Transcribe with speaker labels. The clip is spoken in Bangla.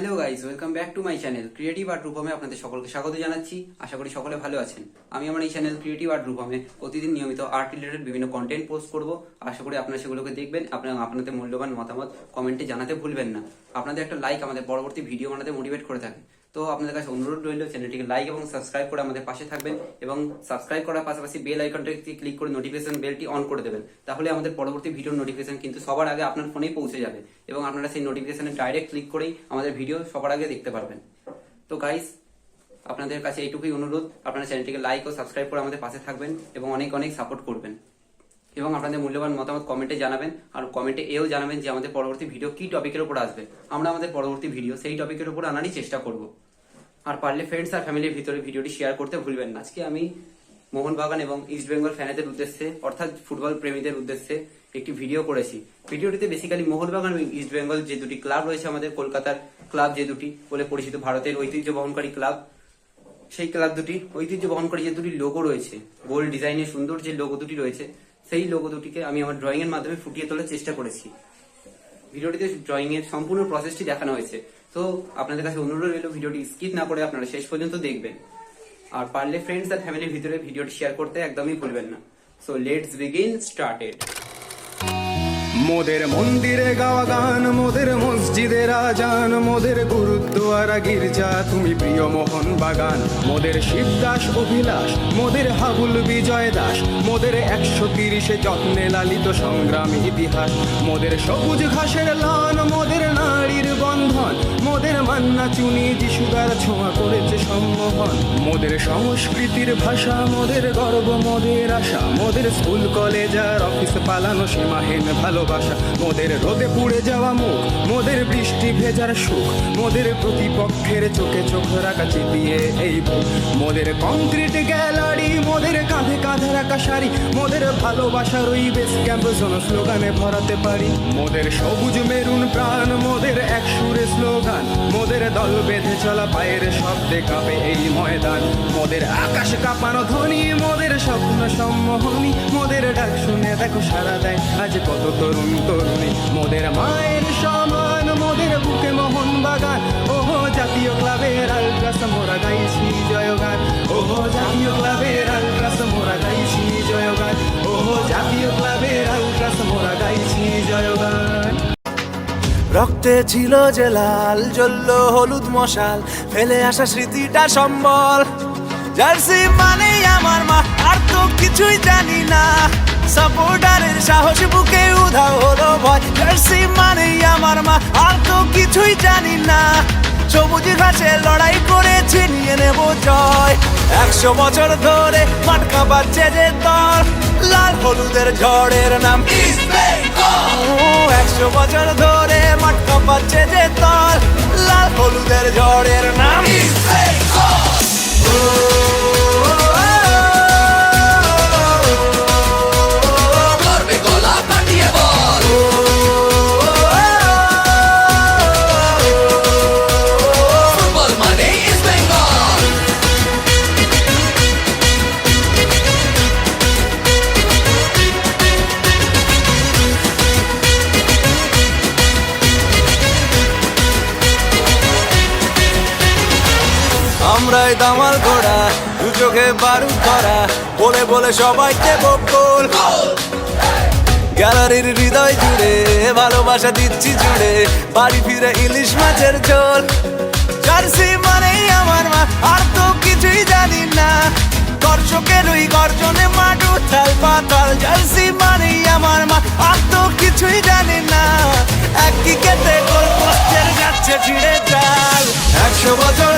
Speaker 1: Hello guys, welcome back to my channel creative art রূপমে আপনাদের সকলকে স্বাগত জানাচ্ছি। আশা করি সকলে ভালো আছেন। আমি আমার এই চ্যানেল ক্রিয়েটিভ আর্ট রূপমে প্রতিদিন নিয়মিত আর্ট রিলেটেড বিভিন্ন কন্টেন্ট পোস্ট করব। আশা করি আপনারা সেগুলোকে দেখবেন। আপনাদের মূল্যবান মতামত কমেন্টে জানাতে ভুলবেন না। আপনাদের একটা লাইক আমাদের পরবর্তী ভিডিও বানাতে মোটিভেট করে থাকে। তো আপনাদের কাছে অনুরোধ রইল, চ্যানেলটিকে লাইক এবং সাবস্ক্রাইব করে আমাদের পাশে থাকবেন এবং সাবস্ক্রাইব করার পাশাপাশি বেল আইকনটাকে ক্লিক করে নোটিফিকেশন বেলটি অন করে দেবেন। তাহলে আমাদের পরবর্তী ভিডিওর নোটিফিকেশন কিন্তু সবার আগে আপনার ফোনেই পৌঁছে যাবে এবং আপনারা সেই নোটিফিকেশনে ডাইরেক্ট ক্লিক করেই আমাদের ভিডিও সবার আগে দেখতে পারবেন। তো গাইস, আপনাদের কাছে এইটুকুই অনুরোধ, আপনারা চ্যানেলটিকে লাইক ও সাবস্ক্রাইব করে আমাদের পাশে থাকবেন এবং অনেক অনেক সাপোর্ট করবেন এবং আপনাদের মূল্যবান মতামত কমেন্টে জানাবেন। আর কমেন্টে এও জানাবেন যে আমাদের পরবর্তী ভিডিও কি টপিকের উপর আসবে। আমরা আমাদের পরবর্তী ভিডিও সেই টপিকের উপর আনারই চেষ্টা করব। আর পারলে ফ্রেন্ডস আর ফ্যামিলির ভিতরে ভিডিওটি শেয়ার করতে ভুলবেন না। আজকে আমি মোহনবাগান এবং ইস্ট বেঙ্গল ফ্যানেদের উদ্দেশ্যে, অর্থাৎ ফুটবল প্রেমীদের উদ্দেশ্যে একটি ভিডিও করেছি। ভিডিওটিতে বেসিক্যালি মোহনবাগান এবং ইস্ট বেঙ্গল যে দুটি ক্লাব রয়েছে, আমাদের কলকাতার ক্লাব যে দুটি বলে পরিচিত, ভারতের ঐতিহ্য বহনকারী ক্লাব, সেই ক্লাব দুটি ঐতিহ্য বহনকারী যে দুটি লোগো রয়েছে, গোল ডিজাইনের সুন্দর যে লোগো দুটি রয়েছে, সেই লোগো দুটিকে আমি আমার ড্রয়িং এর মাধ্যমে ফুটিয়ে তোলার চেষ্টা করেছি। ভিডিওটিতে ড্রয়িং এর সম্পূর্ণ প্রসেসটি দেখানো হয়েছে। তো আপনাদের কাছে অনুরোধ রইল, ভিডিওটি স্কিপ না করে আপনারা শেষ পর্যন্ত দেখবেন। আর পারলে ফ্রেন্ডস আর ফ্যামিলির ভিতরে ভিডিওটি শেয়ার করতে একদমই ভুলবেন না। So let's begin started.
Speaker 2: মোদের মন্দিরে গাওয়া গান, মোদের মসজিদের আজান, মোদের গুরুদ্বারা গির্জা তুমি প্রিয় মোহন বাগান। মোদের শিবদাস অভিলাষ, মোদের হাবুল বিজয় দাস, মোদের 130 যত্নে লালিত সংগ্রামী ইতিহাস। মোদের সবুজ ঘাসের লান, মোদের নারীর বন্ধন, মোদের মান্না চুনি যিশুগার ছোঁয়া করেছে সম্মোহন। মোদের সংস্কৃতির ভাষা, মোদের গর্ব, মোদের আশা, মোদের স্কুল কলেজ আর অফিস পালানো সীমাহীন ভালোবাসা। মোদের রোদে পুড়ে যাওয়া মুখ, মোদের বৃষ্টি ভেজার সুখ, মোদের প্রতিপক্ষের চোখে চোখ রাখা চিপিয়ে এই বুক। মোদের কংক্রিট গ্যালারি, মোদের কাঁধে কাঁধে রাখা শাড়ি, মোদের ভালোবাসার ওই বেস ক্যাম্প জন স্লোগানে ভরাতে পারি। মোদের সবুজ মেরুন প্রাণ, মোদের এক সুরে স্লোগান, মোদের দল বেঁধে চলা পায়ের শব্দে কাঁপে এই ময়দান। মোদের আকাশ কাঁপানো ধ্বনি, মোদের স্বপ্ন সম্মোহনী, মোদের ডাক শুনে দেখো সারা দেয় আজ কত তরুণ তরুণী। মোদের মায়ের সমান, মোদের বুকে মোহন বাগান, ওহো জাতীয় ক্লাবের আলট্রাস মোরা গাইছি জয়গান। ওহো জাতীয় ক্লাবের আলট্রাস মোরা গাইছি জয়গান। ওহো জাতীয় ক্লাবের আলট্রাস মোরা গাইছি জয়গান। রক্তে ছিল যে লাল, জ্বলল হলুদ মশাল, ফেলে আসা স্মৃতিটা সম্বল। জার্সি মানেই আমার মা, আর তো কিছুই জানি না। সাপোর্টারের সাহস বুকে উধাও হলো ভয়। জার্সি মানেই আমার মা, আর তো কিছুই জানি না। সবুজ ঘাসে লড়াই করেছি, নিয়ে নেব জয়। 100 বছর ধরে মাঠ কাঁপাচ্ছে যে দল, লাল হলুদের ঝড়ের নাম ইস্ট বেঙ্গল। 100 বছর ধরে মাঠ কাঁপাচ্ছে যে দল, লাল হলুদের ঝড়ের নাম ইস্ট বেঙ্গল। আমরাই দামাল ঘোড়া, দু চোখে বারুদ ধরা, বলে বলে সবাইকে বকুল। গ্যালারির হৃদয় জুড়ে ভালোবাসা দিচ্ছি জুড়ে, বাড়ি ফিরে ইলিশ মাছের ঝোল। জার্সি মানেই আমার মা, আর তো কিছুই জানি না। দর্শকের ওই গর্জনে মাঠ উথাল পাতাল। জার্সি মানেই আমার মা, আর তো কিছুই জানি না। এক দিকেতে গোল পোস্টের যাচ্ছে ছিঁড়ে চাল। 100 বছর